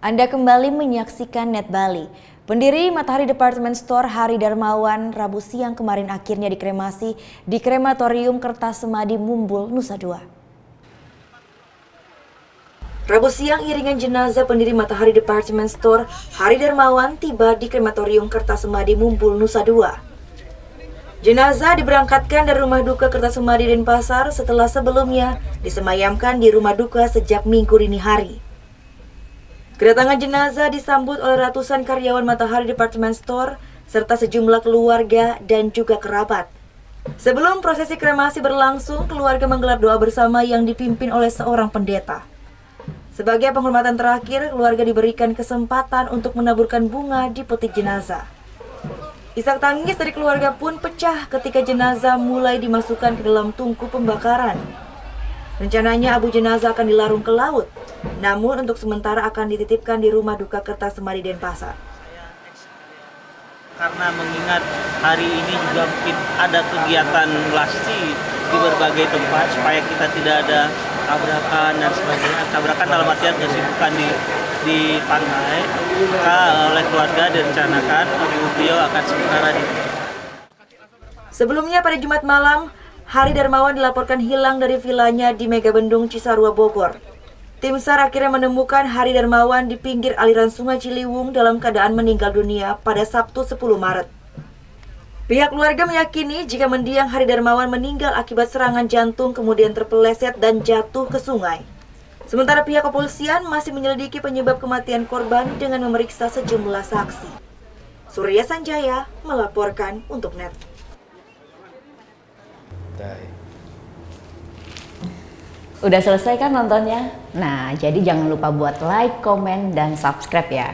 Anda kembali menyaksikan Net Bali. Pendiri Matahari Department Store Hari Darmawan Rabu siang kemarin akhirnya dikremasi di Krematorium Kertasemadi Mumbul, Nusa Dua. Rabu siang iringan jenazah pendiri Matahari Department Store Hari Darmawan tiba di Krematorium Kertasemadi Mumbul, Nusa Dua. Jenazah diberangkatkan dari rumah duka Kertasemadi Denpasar setelah sebelumnya disemayamkan di rumah duka sejak Minggu dini hari. Kedatangan jenazah disambut oleh ratusan karyawan Matahari Department Store serta sejumlah keluarga dan juga kerabat. Sebelum prosesi kremasi berlangsung, keluarga menggelar doa bersama yang dipimpin oleh seorang pendeta. Sebagai penghormatan terakhir, keluarga diberikan kesempatan untuk menaburkan bunga di peti jenazah. Isak tangis dari keluarga pun pecah ketika jenazah mulai dimasukkan ke dalam tungku pembakaran. Rencananya abu jenazah akan dilarung ke laut, namun untuk sementara akan dititipkan di rumah duka Kertasemadi Denpasar. Karena mengingat hari ini juga mungkin ada kegiatan lasti di berbagai tempat supaya kita tidak ada tabrakan dan sebagainya. Tabrakan dalam artian kesibukan di pantai, maka oleh keluarga direncanakan beliau akan sementara di. Sebelumnya pada Jumat malam, Hari Darmawan dilaporkan hilang dari vilanya di Megabendung Cisarua, Bogor. Tim SAR akhirnya menemukan Hari Darmawan di pinggir aliran Sungai Ciliwung dalam keadaan meninggal dunia pada Sabtu 10 Maret. Pihak keluarga meyakini jika mendiang Hari Darmawan meninggal akibat serangan jantung kemudian terpeleset dan jatuh ke sungai. Sementara pihak kepolisian masih menyelidiki penyebab kematian korban dengan memeriksa sejumlah saksi. Surya Sanjaya melaporkan untuk NET. Udah selesai kan nontonnya? Nah, jadi jangan lupa buat like, komen, dan subscribe ya.